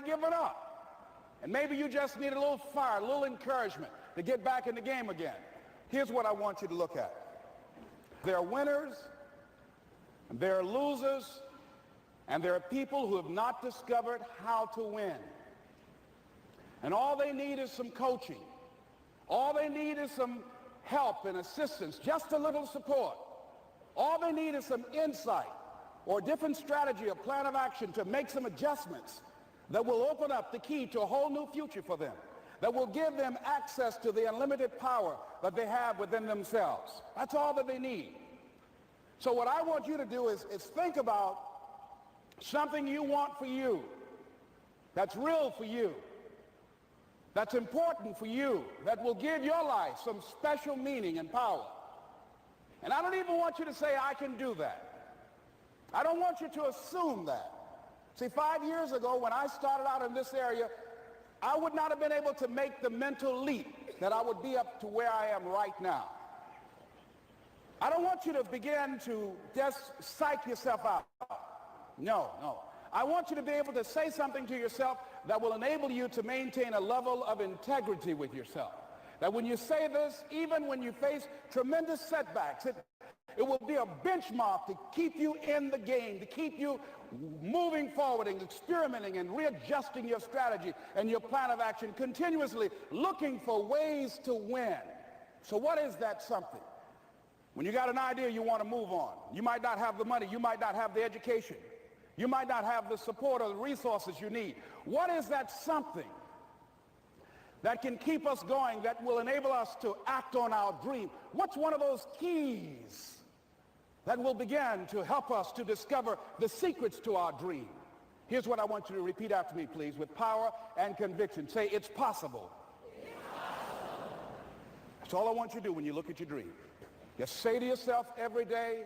given up. And maybe you just need a little fire, a little encouragement to get back in the game again. Here's what I want you to look at. There are winners, and there are losers, and there are people who have not discovered how to win. And all they need is some coaching. All they need is some help and assistance, just a little support. All they need is some insight or a different strategy, a plan of action to make some adjustments that will open up the key to a whole new future for them, that will give them access to the unlimited power that they have within themselves. That's all that they need. So what I want you to do is think about something you want for you, that's real for you, that's important for you, that will give your life some special meaning and power. And I don't even want you to say, I can do that. I don't want you to assume that. See, 5 years ago when I started out in this area, I would not have been able to make the mental leap that I would be up to where I am right now. I don't want you to begin to just psych yourself out. No. I want you to be able to say something to yourself that will enable you to maintain a level of integrity with yourself. That when you say this, even when you face tremendous setbacks, it will be a benchmark to keep you in the game, to keep you moving forward and experimenting and readjusting your strategy and your plan of action, continuously looking for ways to win. So what is that something? When you got an idea you want to move on, you might not have the money, you might not have the education, you might not have the support or the resources you need. What is that something that can keep us going, that will enable us to act on our dream? What's one of those keys that will begin to help us to discover the secrets to our dream? Here's what I want you to repeat after me, please, with power and conviction. Say, it's possible. It's possible. That's all I want you to do when you look at your dream. Just say to yourself every day,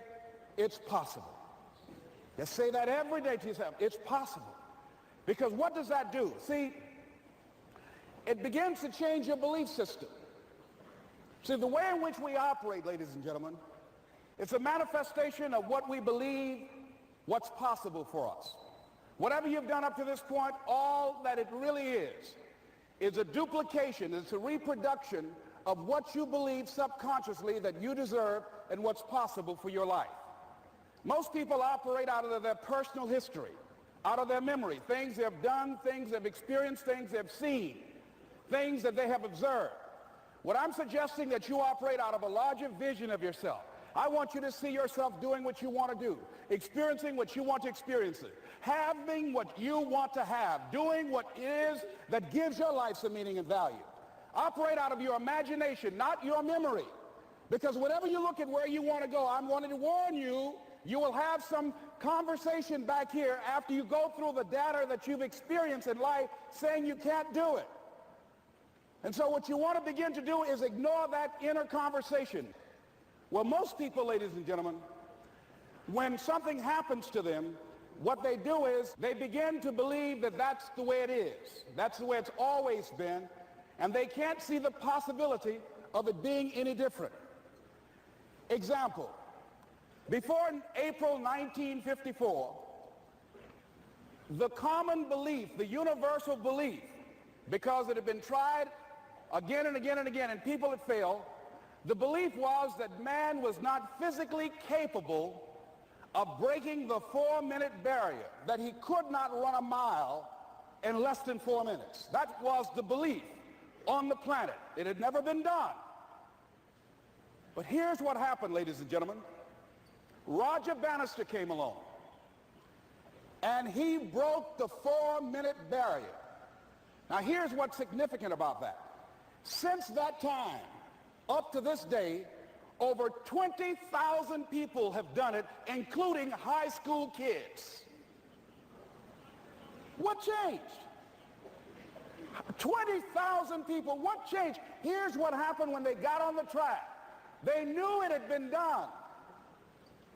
it's possible. Just say that every day to yourself, it's possible. Because what does that do? See, it begins to change your belief system. See, the way in which we operate, ladies and gentlemen, it's a manifestation of what we believe, what's possible for us. Whatever you've done up to this point, all that it really is a duplication, it's a reproduction of what you believe subconsciously that you deserve and what's possible for your life. Most people operate out of their personal history, out of their memory, things they've done, things they've experienced, things they've seen, things that they have observed. What I'm suggesting that you operate out of a larger vision of yourself. I want you to see yourself doing what you want to do, experiencing what you want to experience, having what you want to have, doing what it is that gives your life some meaning and value. Operate out of your imagination, not your memory. Because whenever you look at where you want to go, I'm wanting to warn you, you will have some conversation back here after you go through the data that you've experienced in life saying you can't do it. And so what you want to begin to do is ignore that inner conversation. Well, most people, ladies and gentlemen, when something happens to them, what they do is they begin to believe that that's the way it is. That's the way it's always been. And they can't see the possibility of it being any different. Example, before April 1954, the common belief, the universal belief, because it had been tried again and again and again and people had failed, the belief was that man was not physically capable of breaking the 4-minute barrier, that he could not run a mile in less than 4 minutes. That was the belief on the planet. It had never been done. But here's what happened, ladies and gentlemen. Roger Bannister came along, and he broke the 4-minute barrier. Now, here's what's significant about that. Since that time, up to this day, over 20,000 people have done it, including high school kids. What changed? 20,000 people. What changed? Here's what happened when they got on the track. They knew it had been done.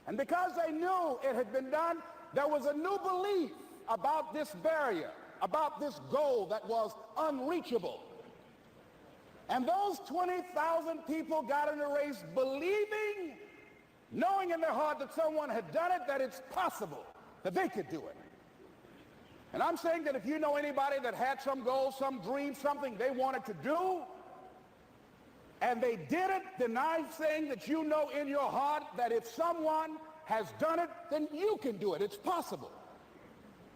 And because they knew it had been done, there was a new belief about this barrier, about this goal that was unreachable. And those 20,000 people got in the race believing, knowing in their heart that someone had done it, that it's possible, that they could do it. And I'm saying that if you know anybody that had some goal, some dream, something they wanted to do, and they did it, then I'm saying that you know in your heart that if someone has done it, then you can do it. It's possible.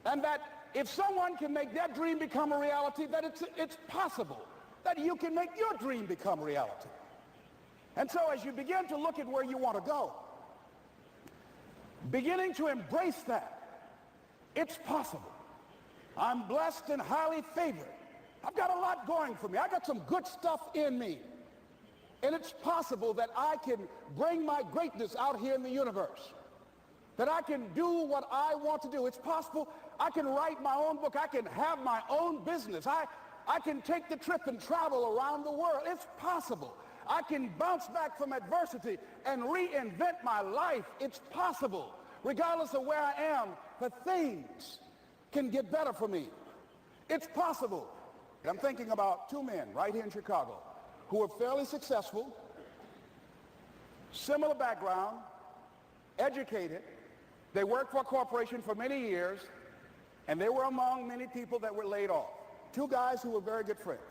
And that if someone can make their dream become a reality, that it's possible that you can make your dream become reality. And so as you begin to look at where you want to go, beginning to embrace that, it's possible. I'm blessed and highly favored. I've got a lot going for me. I got some good stuff in me. And it's possible that I can bring my greatness out here in the universe, that I can do what I want to do. It's possible I can write my own book. I can have my own business. I can take the trip and travel around the world. It's possible. I can bounce back from adversity and reinvent my life. It's possible. Regardless of where I am, the things can get better for me. It's possible. And I'm thinking about two men right here in Chicago who were fairly successful, similar background, educated. They worked for a corporation for many years, and they were among many people that were laid off. Two guys who were very good friends.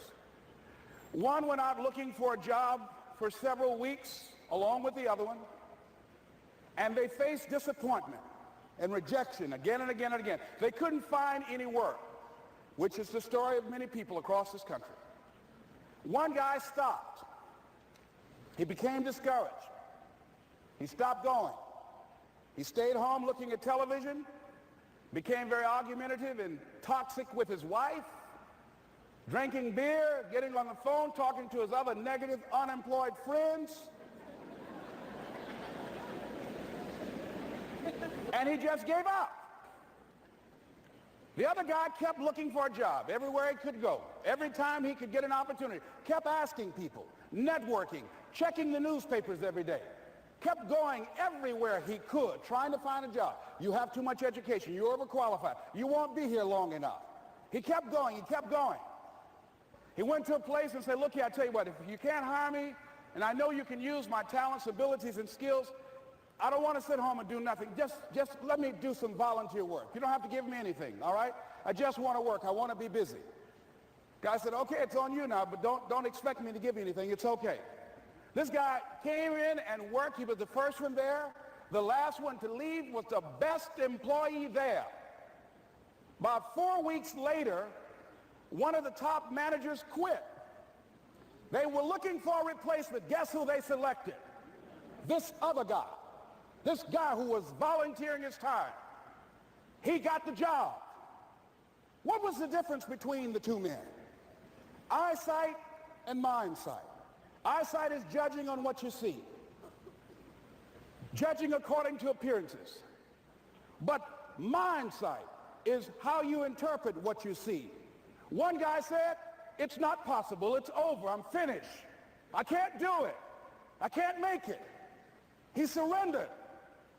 One went out looking for a job for several weeks along with the other one, and they faced disappointment and rejection again and again and again. They couldn't find any work, which is the story of many people across this country. One guy stopped. He became discouraged. He stopped going. He stayed home looking at television, became very argumentative and toxic with his wife, drinking beer, getting on the phone, talking to his other negative, unemployed friends. And he just gave up. The other guy kept looking for a job everywhere he could go. Every time he could get an opportunity, kept asking people, networking, checking the newspapers every day, kept going everywhere he could, trying to find a job. You have too much education. You're overqualified. You won't be here long enough. He kept going. He kept going. He went to a place and said, look here, I tell you what, if you can't hire me, and I know you can use my talents, abilities, and skills, I don't want to sit home and do nothing. Just let me do some volunteer work. You don't have to give me anything, all right? I just want to work. I want to be busy. Guy said, okay, it's on you now, but don't expect me to give you anything. It's okay. This guy came in and worked. He was the first one there. The last one to leave was the best employee there. About 4 weeks later, one of the top managers quit. They were looking for a replacement. Guess who they selected? This other guy. This guy who was volunteering his time. He got the job. What was the difference between the two men? Eyesight and mindsight. Eyesight is judging on what you see, judging according to appearances. But mindsight is how you interpret what you see. One guy said, it's not possible, it's over, I'm finished. I can't do it. I can't make it. He surrendered.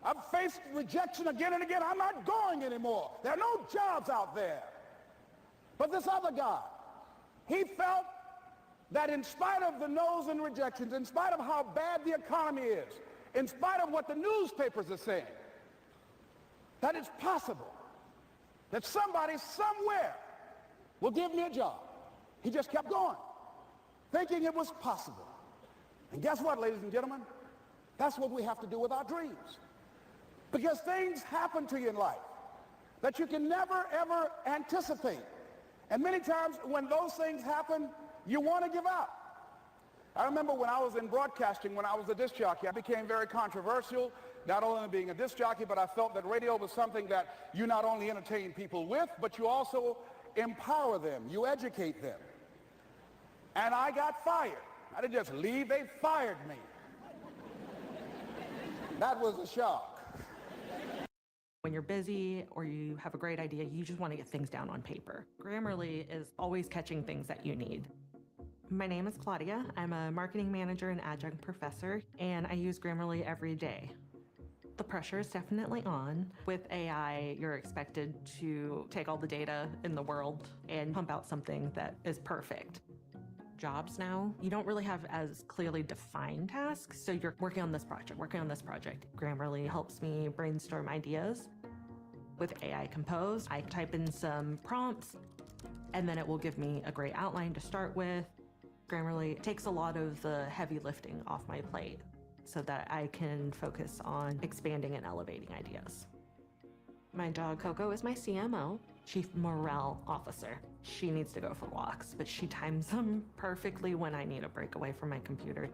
I've faced rejection again and again. I'm not going anymore. There are no jobs out there. But this other guy, he felt that in spite of the no's and rejections, in spite of how bad the economy is, in spite of what the newspapers are saying, that it's possible that somebody somewhere will give me a job. He just kept going, thinking it was possible. And guess what, ladies and gentlemen? That's what we have to do with our dreams. Because things happen to you in life that you can never, ever anticipate. And many times when those things happen, you want to give up. I remember when I was in broadcasting, when I was a disc jockey, I became very controversial, not only being a disc jockey, but I felt that radio was something that you not only entertain people with, but you also empower them, you educate them. And I got fired. I didn't just leave, they fired me. That was a shock. When you're busy or you have a great idea, you just want to get things down on paper. Grammarly is always catching things that you need. My name is Claudia. I'm a marketing manager and adjunct professor, and I use Grammarly every day. The pressure is definitely on. With AI, you're expected to take all the data in the world and pump out something that is perfect. Jobs now, you don't really have as clearly defined tasks, so you're working on this project. Grammarly helps me brainstorm ideas. With AI Compose, I type in some prompts, and then it will give me a great outline to start with. Grammarly takes a lot of the heavy lifting off my plate so that I can focus on expanding and elevating ideas. My dog Coco is my CMO, Chief Morale Officer. She needs to go for walks, but she times them perfectly when I need a break away from my computer.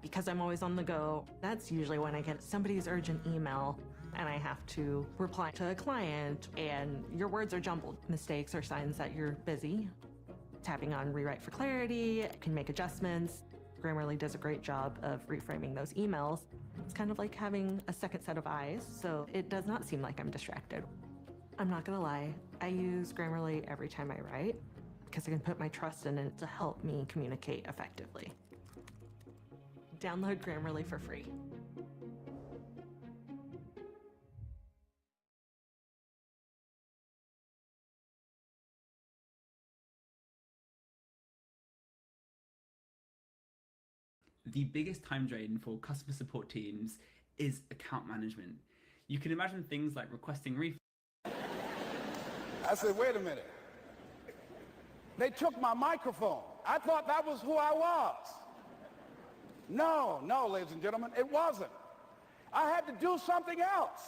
Because I'm always on the go, that's usually when I get somebody's urgent email and I have to reply to a client and your words are jumbled. Mistakes are signs that you're busy. Tapping on Rewrite for Clarity can make adjustments. Grammarly does a great job of reframing those emails. It's kind of like having a second set of eyes, so it does not seem like I'm distracted. I'm not gonna lie, I use Grammarly every time I write because I can put my trust in it to help me communicate effectively. Download Grammarly for free. The biggest time drain for customer support teams is account management. You can imagine things like requesting refunds. I said, wait a minute. They took my microphone. I thought that was who I was. No, ladies and gentlemen, it wasn't. I had to do something else.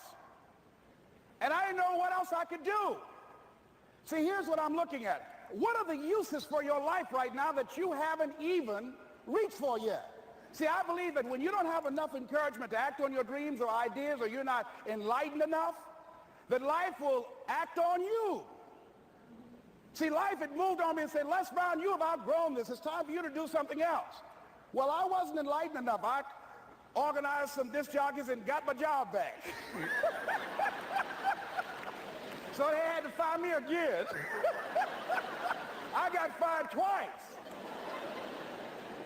And I didn't know what else I could do. See, here's what I'm looking at. What are the uses for your life right now that you haven't even reached for yet? See, I believe that when you don't have enough encouragement to act on your dreams or ideas, or you're not enlightened enough, that life will act on you. See, life had moved on me and said, Les Brown, you have outgrown this. It's time for you to do something else. Well, I wasn't enlightened enough. I organized some disc jockeys and got my job back. So they had to fire me again. I got fired twice.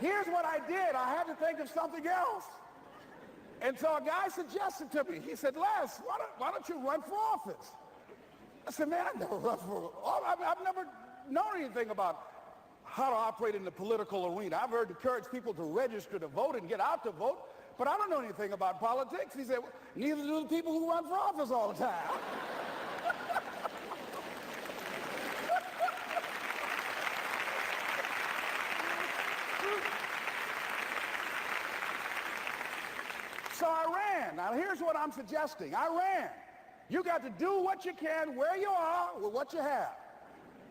Here's what I did. I had to think of something else. And so a guy suggested to me, he said, Les, why don't you run for office? I said, man, I've never run for office. I've never known anything about how to operate in the political arena. I've heard encourage people to register to vote and get out to vote, but I don't know anything about politics. He said, neither do the people who run for office all the time. So I ran. Now here's what I'm suggesting. I ran. You got to do what you can where you are with what you have.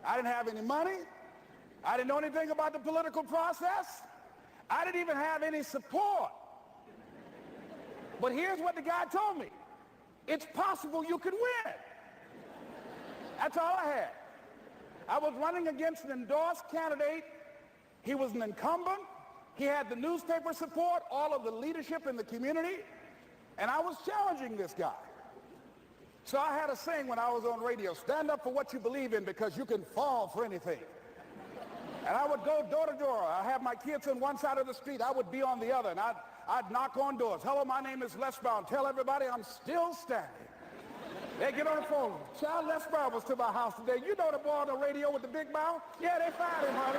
I didn't have any money. I didn't know anything about the political process. I didn't even have any support. But here's what the guy told me. It's possible you could win. That's all I had. I was running against an endorsed candidate. He was an incumbent. He had the newspaper support, all of the leadership in the community, and I was challenging this guy. So I had a saying when I was on radio, stand up for what you believe in because you can fall for anything. And I would go door to door. I have my kids on one side of the street. I would be on the other, and I'd knock on doors. Hello, my name is Les Brown. Tell everybody I'm still standing. They get on the phone. Child, Les Brown was to my house today. You know the boy on the radio with the big mouth? Yeah, they fired him, honey.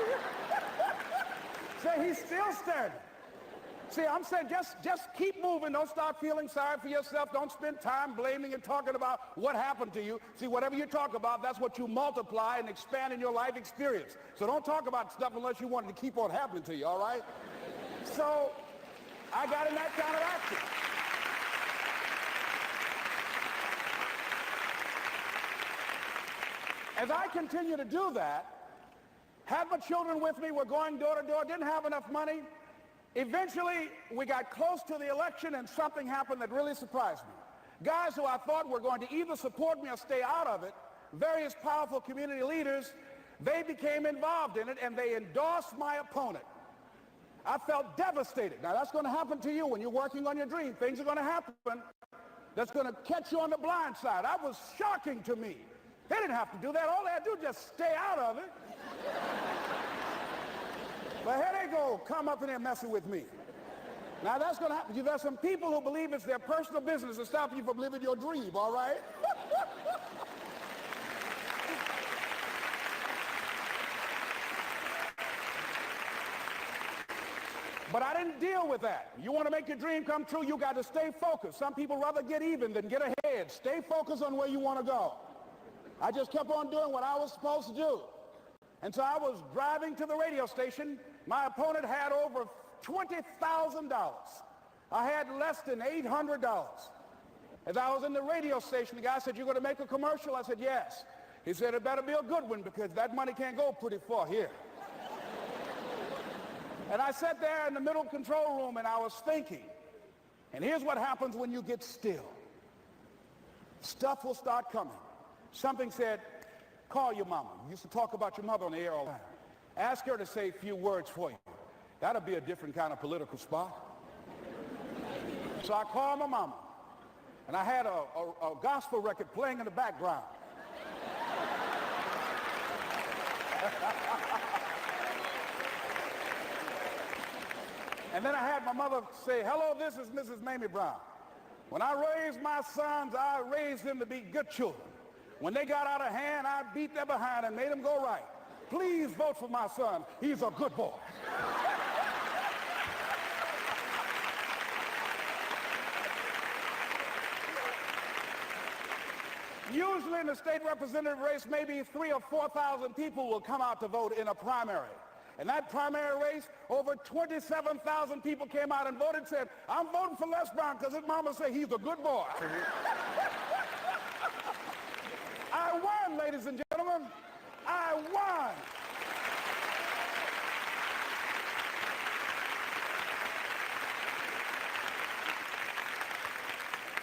Say he's still standing. See, I'm saying just keep moving. Don't start feeling sorry for yourself. Don't spend time blaming and talking about what happened to you. See, whatever you talk about, that's what you multiply and expand in your life experience. So don't talk about stuff unless you want it to keep on happening to you, all right? So I got in that kind of action. As I continue to do that, had my children with me, we're going door to door, didn't have enough money. Eventually, we got close to the election and something happened that really surprised me. Guys who I thought were going to either support me or stay out of it, various powerful community leaders, they became involved in it and they endorsed my opponent. I felt devastated. Now that's going to happen to you when you're working on your dream. Things are going to happen that's going to catch you on the blind side. That was shocking to me. They didn't have to do that. All they had to do was just stay out of it. But here they go, come up in there messing with me. Now that's going to happen. There's some people who believe it's their personal business to stop you from living your dream, all right? But I didn't deal with that. You want to make your dream come true, you got to stay focused. Some people rather get even than get ahead. Stay focused on where you want to go. I just kept on doing what I was supposed to do. And so I was driving to the radio station. My opponent had over $20,000. I had less than $800. As I was in the radio station, the guy said, "You're going to make a commercial?" I said, "Yes." He said, "It better be a good one because that money can't go pretty far here." And I sat there in the middle control room and I was thinking. And here's what happens when you get still. Stuff will start coming. Something said, "Call your mama." You used to talk about your mother on the air all the time. Ask her to say a few words for you. That'll be a different kind of political spot. So I called my mama. And I had a gospel record playing in the background. And then I had my mother say, "Hello, this is Mrs. Mamie Brown. When I raised my sons, I raised them to be good children. When they got out of hand, I beat their behind and made them go right. Please vote for my son. He's a good boy." Usually in the state representative race, maybe 3,000 or 4,000 people will come out to vote in a primary. In that primary race, over 27,000 people came out and voted and said, "I'm voting for Les Brown because his mama said he's a good boy." I won, ladies and gentlemen. I won.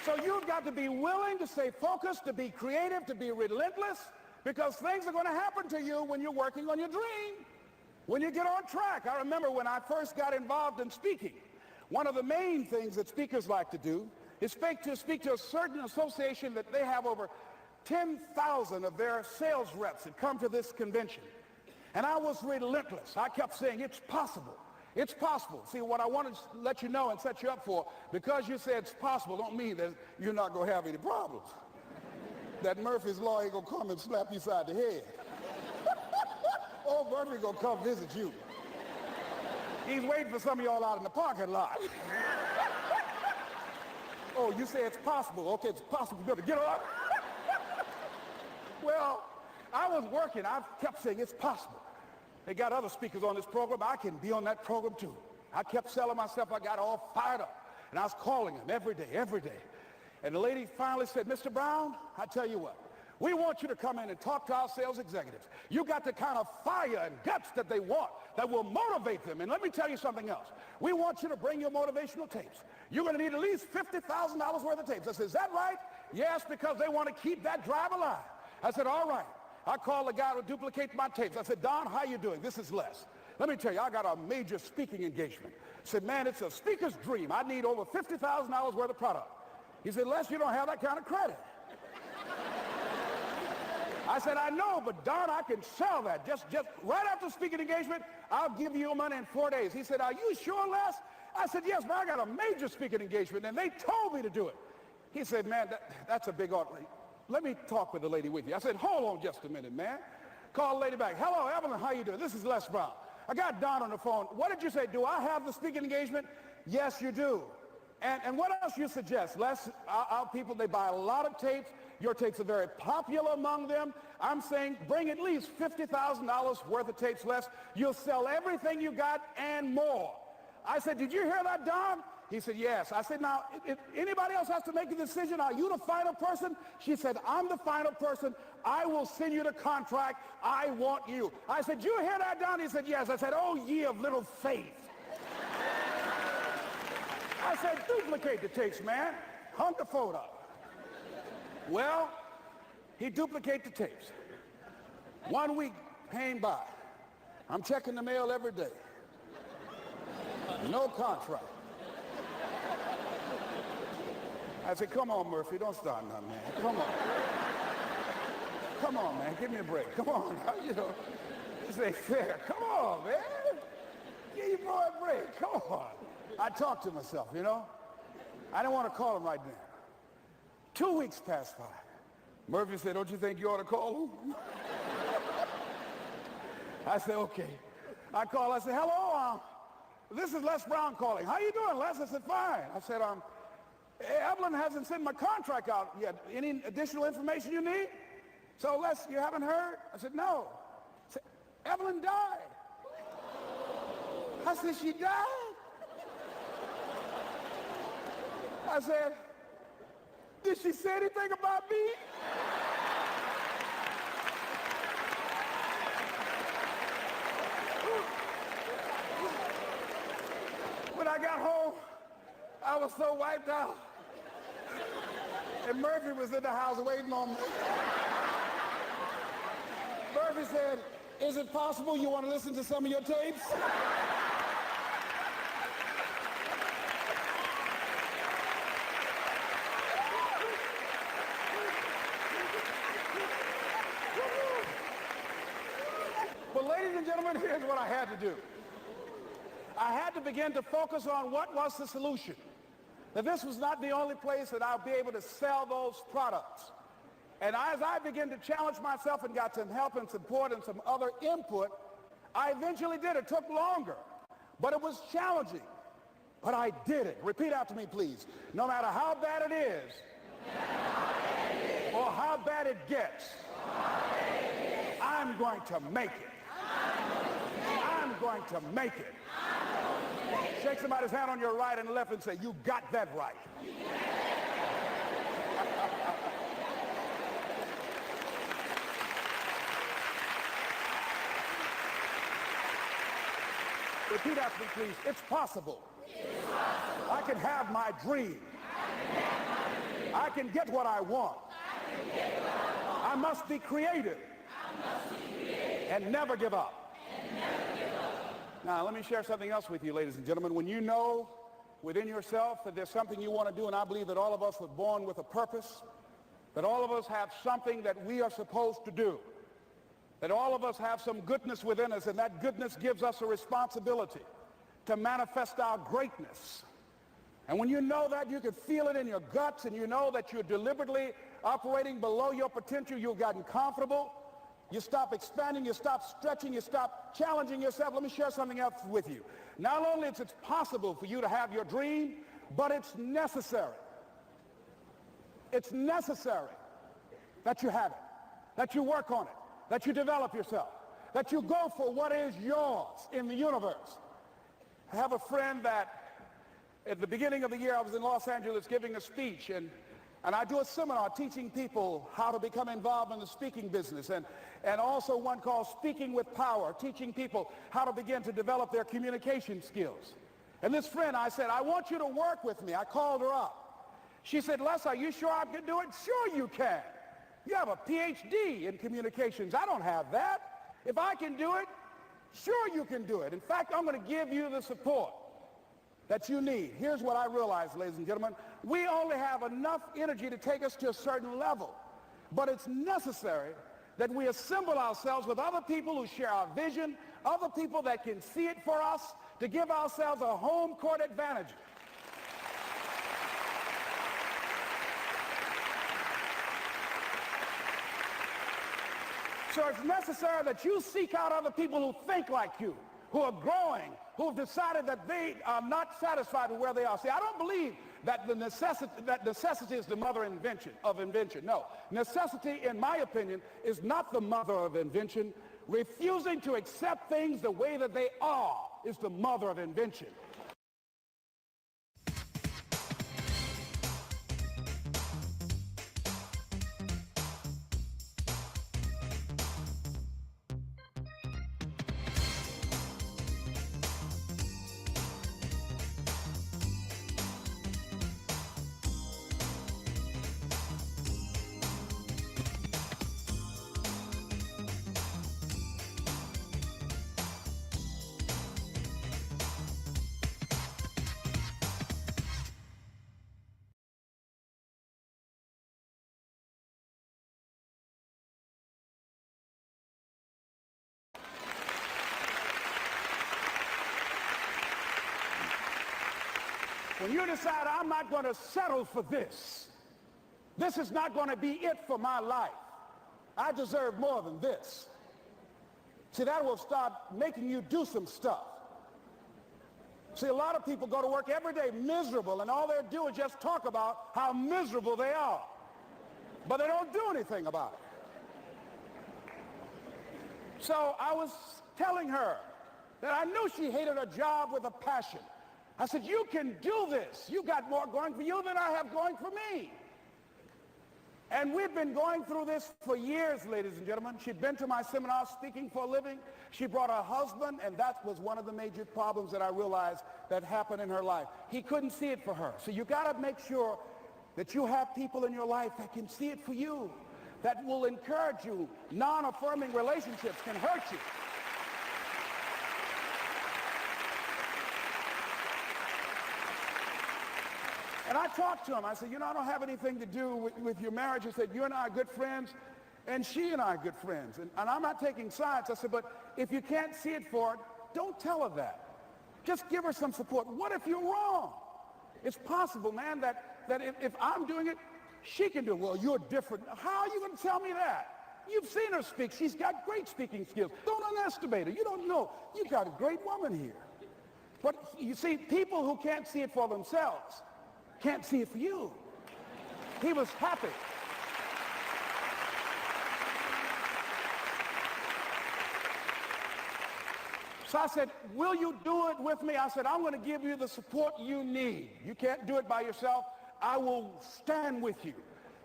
So you've got to be willing to stay focused, to be creative, to be relentless, because things are going to happen to you when you're working on your dream, when you get on track. I remember when I first got involved in speaking, one of the main things that speakers like to do is speak to a certain association that they have over 10,000 of their sales reps that come to this convention. And I was relentless. I kept saying, "It's possible. It's possible." See, what I want to let you know and set you up for, because you said it's possible, don't mean that you're not going to have any problems. That Murphy's Law ain't going to come and slap you side the head. Old Murphy going to come visit you. He's waiting for some of y'all out in the parking lot. "Oh, you say it's possible. Okay, it's possible. You better get up." Well, I was working. I kept saying, "It's possible." They got other speakers on this program. I can be on that program too. I kept selling myself. I got all fired up. And I was calling them every day, every day. And the lady finally said, "Mr. Brown, I tell you what, we want you to come in and talk to our sales executives. You got the kind of fire and guts that they want that will motivate them. And let me tell you something else. We want you to bring your motivational tapes. You're going to need at least $50,000 worth of tapes." I said, "Is that right?" "Yes, because they want to keep that drive alive." I said, "All right." I called the guy to duplicate my tapes. I said, "Don, how you doing? This is Les. Let me tell you, I got a major speaking engagement." I said, "Man, it's a speaker's dream. I need over $50,000 worth of product." He said, "Les, you don't have that kind of credit." I said, "I know, but Don, I can sell that. Just right after speaking engagement, I'll give you your money in 4 days." He said, "Are you sure, Les?" I said, "Yes, but I got a major speaking engagement, and they told me to do it." He said, "Man, that's a big order. Let me talk with the lady with you." I said, "Hold on just a minute, man." Call the lady back. "Hello, Evelyn, how you doing? This is Les Brown. I got Don on the phone. What did you say? Do I have the speaking engagement?" "Yes, you do." And what else you suggest? Les, our people, they buy a lot of tapes. Your tapes are very popular among them. I'm saying bring at least $50,000 worth of tapes, Les. You'll sell everything you got and more. I said, "Did you hear that, Don?" He said, "Yes." I said, "Now, if anybody else has to make a decision, are you the final person?" She said, "I'm the final person. I will send you the contract. I want you." I said, "Did you hear that, Don?" He said, "Yes." I said, "Oh, ye of little faith." I said, "Duplicate the tapes, man. Hung the phone up." Well, he duplicated the tapes. 1 week came by. I'm checking the mail every day. No contract. I said, "Come on, Murphy, don't start nothing, man. Come on. Come on, man, give me a break. Come on, you know, this ain't fair. Come on, man. Give your boy a break. Come on." I talked to myself, you know. I didn't want to call him right now. 2 weeks passed by. Murphy said, "Don't you think you ought to call him?" I said, "Okay." I called. I said, "Hello, This is Les Brown calling. How you doing, Les? I said, fine. I said, Evelyn hasn't sent my contract out yet. Any additional information you need? So, Les, you haven't heard? I said, no. I said, Evelyn died. I said, she died? I said, did she say anything about me? When I got home, I was so wiped out. And Murphy was in the house waiting on me. Murphy said, is it possible you want to listen to some of your tapes? But ladies and gentlemen, here's what I had to do. I had to begin to focus on what was the solution. That this was not the only place that I'll be able to sell those products. And as I began to challenge myself and got some help and support and some other input, I eventually did. It took longer, but it was challenging. But I did it. Repeat after me, please. No matter how bad it is, or how bad it gets, I'm going to make it. I'm going to make it. Shake somebody's hand on your right and left and say, you got that right. Repeat after me, please. It's possible. I can have my dream. I can get what I want. I must be creative and never give up. Now, let me share something else with you, ladies and gentlemen. When you know within yourself that there's something you want to do, and I believe that all of us were born with a purpose, that all of us have something that we are supposed to do, that all of us have some goodness within us, and that goodness gives us a responsibility to manifest our greatness. And when you know that, you can feel it in your guts, and you know that you're deliberately operating below your potential, you've gotten comfortable, you stop expanding, you stop stretching, you stop challenging yourself. Let me share something else with you. Not only is it possible for you to have your dream, but it's necessary. It's necessary that you have it, that you work on it, that you develop yourself, that you go for what is yours in the universe. I have a friend that at the beginning of the year I was in Los Angeles giving a speech, and I do a seminar teaching people how to become involved in the speaking business, and also one called Speaking with Power, teaching people how to begin to develop their communication skills. And this friend, I said, I want you to work with me. I called her up. She said, Les, are you sure I can do it? Sure you can. You have a PhD in communications. I don't have that. If I can do it, sure you can do it. In fact, I'm going to give you the support that you need. Here's what I realized, ladies and gentlemen. We only have enough energy to take us to a certain level, but it's necessary that we assemble ourselves with other people who share our vision, other people that can see it for us, to give ourselves a home court advantage. So it's necessary that you seek out other people who think like you, who are growing, who have decided that they are not satisfied with where they are. See, I don't believe that necessity is the mother of invention. No, necessity, in my opinion, is not the mother of invention. Refusing to accept things the way that they are is the mother of invention. When you decide, I'm not going to settle for this, this is not going to be it for my life, I deserve more than this. See, that will start making you do some stuff. See, a lot of people go to work every day miserable, and all they do is just talk about how miserable they are. But they don't do anything about it. So I was telling her that I knew she hated her job with a passion. I said, you can do this. You got more going for you than I have going for me. And we've been going through this for years, ladies and gentlemen. She'd been to my seminar speaking for a living. She brought her husband, and that was one of the major problems that I realized that happened in her life. He couldn't see it for her. So you got to make sure that you have people in your life that can see it for you, that will encourage you. Non-affirming relationships can hurt you. And I talked to him. I said, you know, I don't have anything to do with your marriage. He said, you and I are good friends, and she and I are good friends. And I'm not taking sides. I said, but if you can't see it for her, don't tell her that. Just give her some support. What if you're wrong? It's possible, man, that if I'm doing it, she can do it. Well, you're different. How are you going to tell me that? You've seen her speak. She's got great speaking skills. Don't underestimate her. You don't know. You got a great woman here. But you see, people who can't see it for themselves can't see it for you. He was happy. So I said, will you do it with me? I said, I'm going to give you the support you need. You can't do it by yourself. I will stand with you.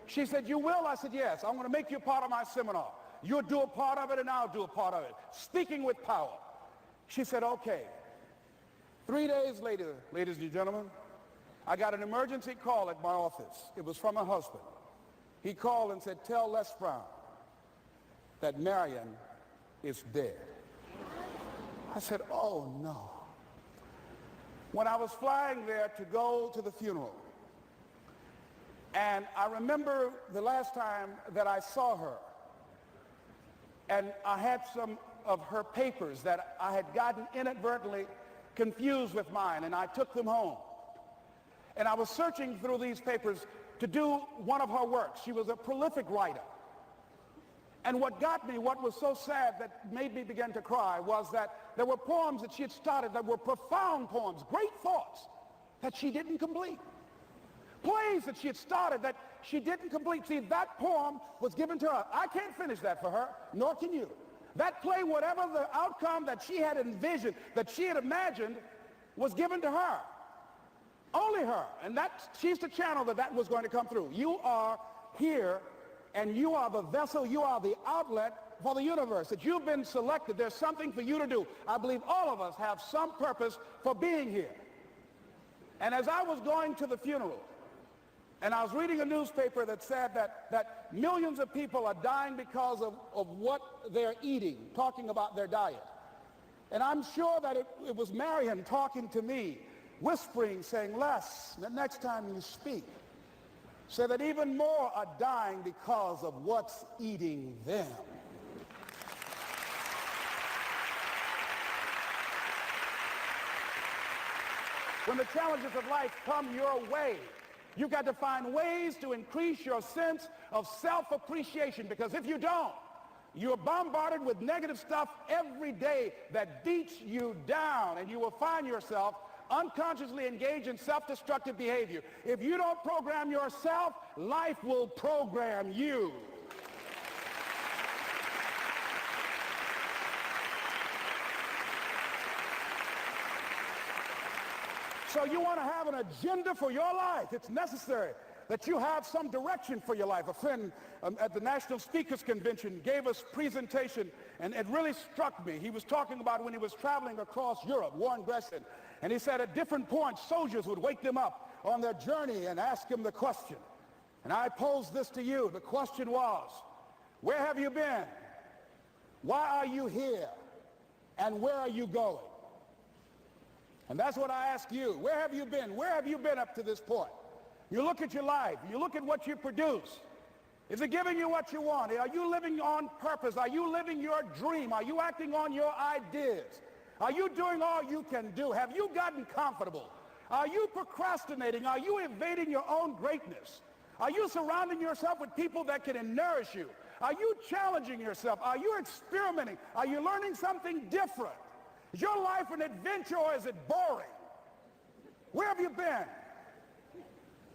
She said, you will? I said, yes. I'm going to make you a part of my seminar. You'll do a part of it, and I'll do a part of it. Speaking with power. She said, okay. 3 days later, ladies and gentlemen, I got an emergency call at my office. It was from her husband. He called and said, tell Les Brown that Marion is dead. I said, oh no. When I was flying there to go to the funeral, and I remember the last time that I saw her, and I had some of her papers that I had gotten inadvertently confused with mine, and I took them home. And I was searching through these papers to do one of her works. She was a prolific writer. And what got me, what was so sad that made me begin to cry, was that there were poems that she had started that were profound poems, great thoughts that she didn't complete. Plays that she had started that she didn't complete. See, that poem was given to her. I can't finish that for her, nor can you. That play, whatever the outcome that she had envisioned, that she had imagined, was given to her. Only her. And she's the channel that was going to come through. You are here, and you are the vessel, you are the outlet for the universe. That you've been selected. There's something for you to do. I believe all of us have some purpose for being here. And as I was going to the funeral, and I was reading a newspaper that said that millions of people are dying because of what they're eating, talking about their diet. And I'm sure that it was Marion talking to me, whispering, saying, Les, the next time you speak, say that even more are dying because of what's eating them. When the challenges of life come your way, you've got to find ways to increase your sense of self-appreciation, because if you don't, you're bombarded with negative stuff every day that beats you down, and you will find yourself unconsciously engaged in self-destructive behavior. If you don't program yourself, life will program you. So you want to have an agenda for your life. It's necessary that you have some direction for your life. A friend at the National Speakers Convention gave us a presentation, and it really struck me. He was talking about when he was traveling across Europe, Warren Gresham, and he said at different points, soldiers would wake them up on their journey and ask him the question. And I posed this to you. The question was, where have you been? Why are you here? And where are you going? And that's what I ask you. Where have you been? Where have you been up to this point? You look at your life. You look at what you produce. Is it giving you what you want? Are you living on purpose? Are you living your dream? Are you acting on your ideas? Are you doing all you can do? Have you gotten comfortable? Are you procrastinating? Are you evading your own greatness? Are you surrounding yourself with people that can nourish you? Are you challenging yourself? Are you experimenting? Are you learning something different? Is your life an adventure, or is it boring? Where have you been?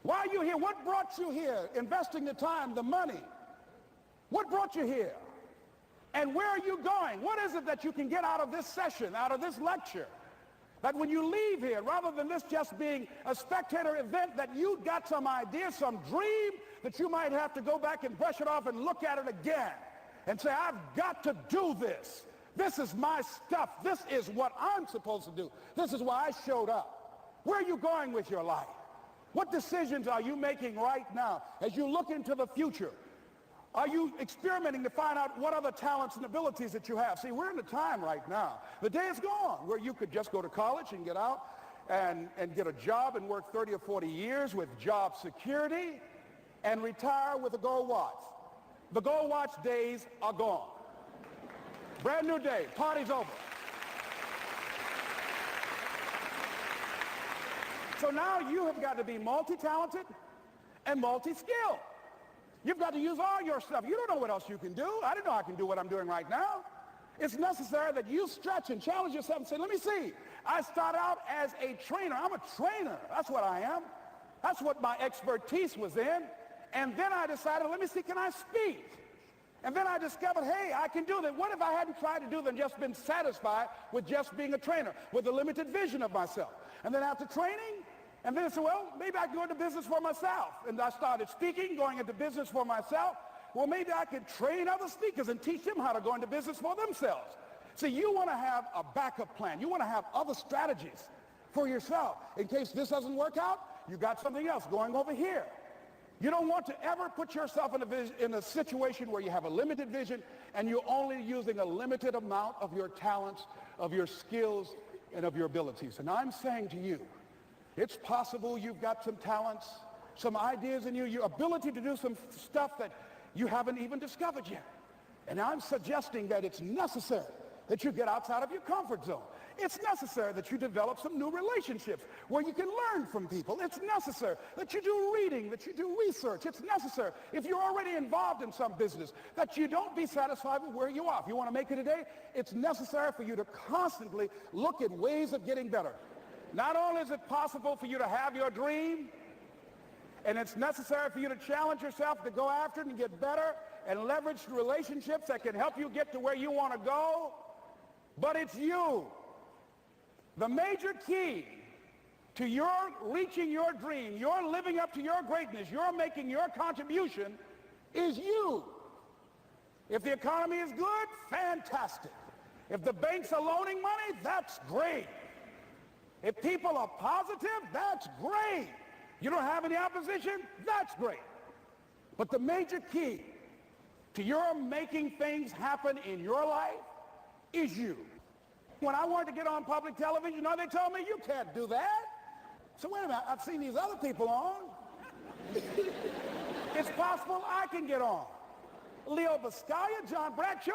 Why are you here? What brought you here? Investing the time, the money. What brought you here? And where are you going? What is it that you can get out of this session, out of this lecture? That when you leave here, rather than this just being a spectator event, that you got some idea, some dream, that you might have to go back and brush it off and look at it again and say, I've got to do this. This is my stuff. This is what I'm supposed to do. This is why I showed up. Where are you going with your life? What decisions are you making right now as you look into the future? Are you experimenting to find out what other talents and abilities that you have? See, we're in a time right now. The day is gone where you could just go to college and get out and get a job and work 30 or 40 years with job security and retire with a gold watch. The gold watch days are gone. Brand new day. Party's over. So now you have got to be multi-talented and multi-skilled. You've got to use all your stuff. You don't know what else you can do. I didn't know I can do what I'm doing right now. It's necessary that you stretch and challenge yourself and say, let me see. I start out as a trainer. I'm a trainer. That's what I am. That's what my expertise was in. And then I decided, let me see, can I speak? And then I discovered, hey, I can do that. What if I hadn't tried to do that and just been satisfied with just being a trainer, with a limited vision of myself? And then after training, and then I said, well, maybe I can go into business for myself. And I started speaking, going into business for myself. Well, maybe I could train other speakers and teach them how to go into business for themselves. See, you want to have a backup plan. You want to have other strategies for yourself. In case this doesn't work out, you got something else going over here. You don't want to ever put yourself in a situation where you have a limited vision and you're only using a limited amount of your talents, of your skills, and of your abilities. And I'm saying to you, it's possible you've got some talents, some ideas in you, your ability to do some stuff that you haven't even discovered yet. And I'm suggesting that it's necessary that you get outside of your comfort zone. It's necessary that you develop some new relationships where you can learn from people. It's necessary that you do reading, that you do research. It's necessary, if you're already involved in some business, that you don't be satisfied with where you are. If you want to make it today, it's necessary for you to constantly look at ways of getting better. Not only is it possible for you to have your dream, and it's necessary for you to challenge yourself to go after it and get better and leverage relationships that can help you get to where you want to go, but it's you. The major key to your reaching your dream, your living up to your greatness, your making your contribution is you. If the economy is good, fantastic. If the banks are loaning money, that's great. If people are positive, that's great. You don't have any opposition, that's great. But the major key to your making things happen in your life is you. When I wanted to get on public television, you know, they told me, you can't do that. So wait a minute, I've seen these other people on. It's possible I can get on. Leo Biscaya, John Bradshaw.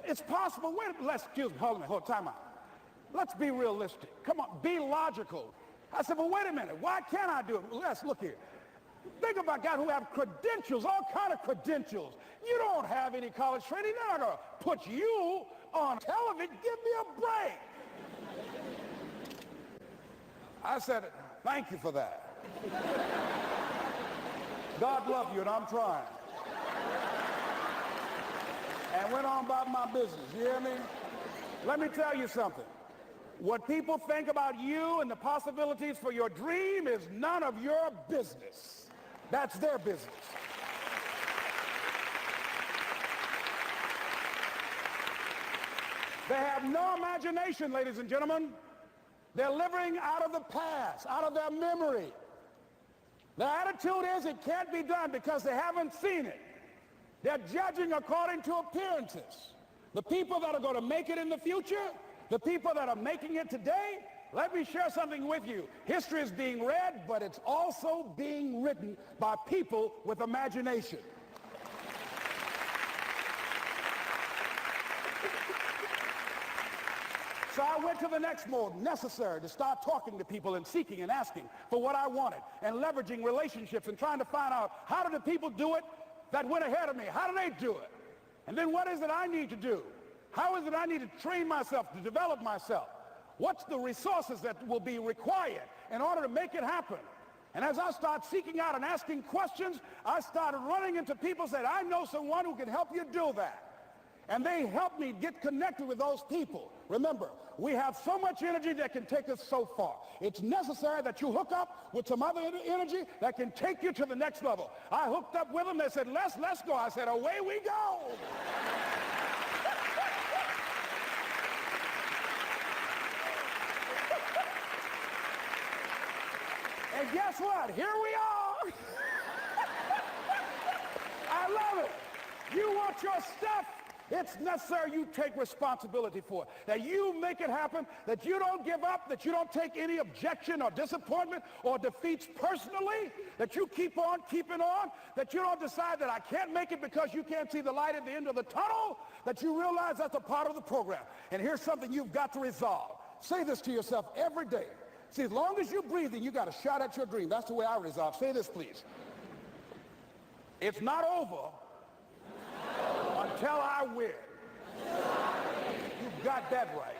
It's possible. Wait a minute, excuse me, hold on, time out. Let's be realistic. Come on, be logical. I said, well, wait a minute. Why can't I do it? Let's look here. Think about guys who have credentials, all kind of credentials. You don't have any college training. They're not going to put you on television. Give me a break. I said, thank you for that. God love you, and I'm trying. And went on about my business. You hear me? Let me tell you something. What people think about you and the possibilities for your dream is none of your business. That's their business. They have no imagination, ladies and gentlemen. They're living out of the past, out of their memory. Their attitude is it can't be done because they haven't seen it. They're judging according to appearances. The people that are going to make it in the future, the people that are making it today, let me share something with you. History is being read, but it's also being written by people with imagination. So I went to the next mode, necessary, to start talking to people and seeking and asking for what I wanted and leveraging relationships and trying to find out how do the people do it that went ahead of me? How do they do it? And then what is it I need to do? How is it I need to train myself, to develop myself? What's the resources that will be required in order to make it happen? And as I start seeking out and asking questions, I started running into people that I know someone who can help you do that. And they helped me get connected with those people. Remember, we have so much energy that can take us so far. It's necessary that you hook up with some other energy that can take you to the next level. I hooked up with them. They said, let's go. I said, away we go. And guess what? Here we are. I love it. You want your stuff? It's necessary you take responsibility for it, that you make it happen, that you don't give up, that you don't take any objection or disappointment or defeats personally, that you keep on keeping on, that you don't decide that I can't make it because you can't see the light at the end of the tunnel, that you realize that's a part of the program. And here's something you've got to resolve. Say this to yourself every day. See, as long as you're breathing, you got a shot at your dream. That's the way I resolve. Say this, please. It's not over until I win. You've got that right.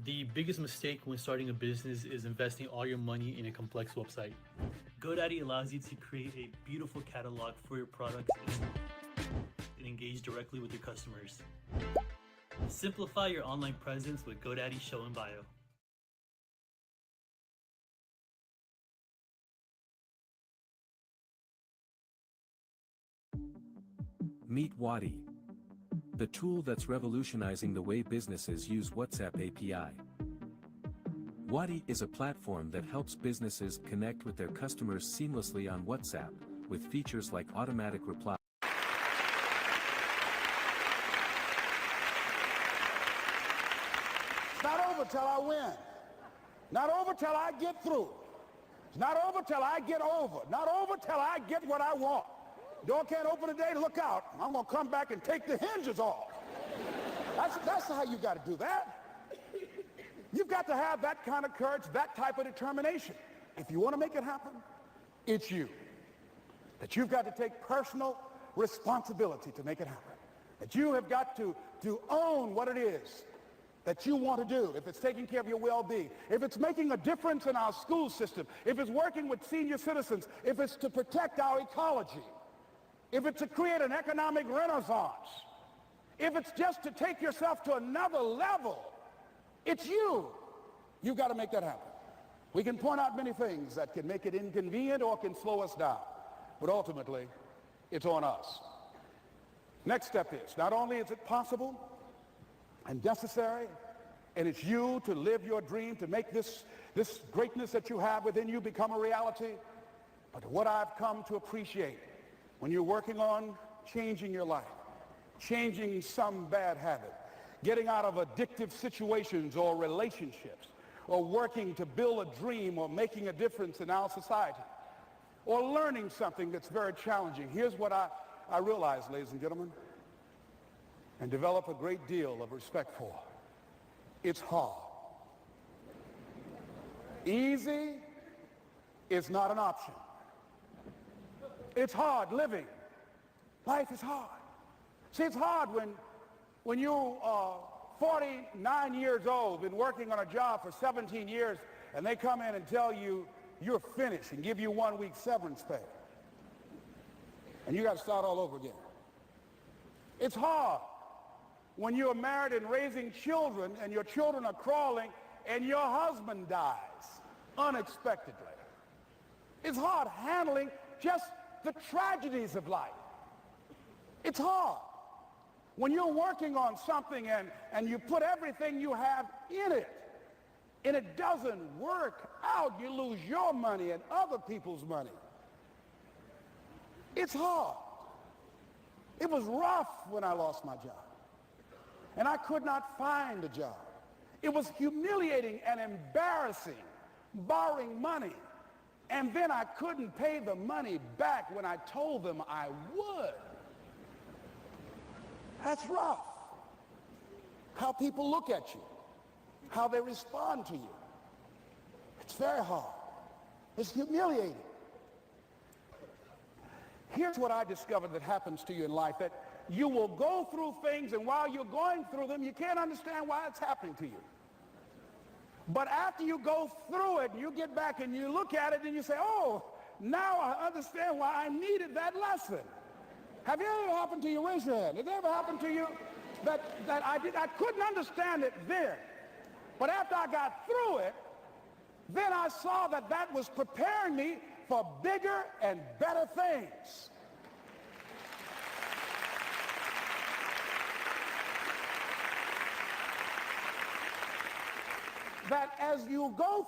The biggest mistake when starting a business is investing all your money in a complex website. GoDaddy allows you to create a beautiful catalog for your products and engage directly with your customers. Simplify your online presence with GoDaddy Show and Bio. Meet Wadi, the tool that's revolutionizing the way businesses use WhatsApp API. Wadi is a platform that helps businesses connect with their customers seamlessly on WhatsApp, with features like automatic reply. It's not over till I win. Not over till I get through. It's not over till I get over. Not over till I get what I want. Door can't open today, look out. I'm going to come back and take the hinges off. That's how you got to do that. You've got to have that kind of courage, that type of determination. If you want to make it happen, it's you. That you've got to take personal responsibility to make it happen. That you have got to own what it is that you want to do. If it's taking care of your well-being, if it's making a difference in our school system, if it's working with senior citizens, if it's to protect our ecology, if it's to create an economic renaissance, if it's just to take yourself to another level, it's you. You've got to make that happen. We can point out many things that can make it inconvenient or can slow us down, but ultimately, it's on us. Next step is, not only is it possible and necessary, and it's you to live your dream, to make this greatness that you have within you become a reality, but what I've come to appreciate when you're working on changing your life, changing some bad habit, getting out of addictive situations or relationships, or working to build a dream or making a difference in our society, or learning something that's very challenging. Here's what I realize, ladies and gentlemen, and develop a great deal of respect for. It's hard. Easy is not an option. It's hard living. Life is hard. See, it's hard when you are 49 years old, been working on a job for 17 years, and they come in and tell you you're finished and give you 1 week severance pay. And you got to start all over again. It's hard when you're married and raising children and your children are crawling and your husband dies unexpectedly. It's hard handling just the tragedies of life. It's hard when you're working on something and you put everything you have in it and it doesn't work out. You lose your money and other people's money. It's hard. It was rough when I lost my job. And I could not find a job. It was humiliating and embarrassing, borrowing money. And then I couldn't pay the money back when I told them I would. That's rough. How people look at you, how they respond to you. It's very hard. It's humiliating. Here's what I discovered that happens to you in life, you will go through things, and while you're going through them, you can't understand why it's happening to you. But after you go through it, you get back and you look at it and you say, oh, now I understand why I needed that lesson. Have you ever happened to you? Raise your hand. Has it ever happened to you that I couldn't understand it then, but after I got through it, then I saw that that was preparing me for bigger and better things. That as you go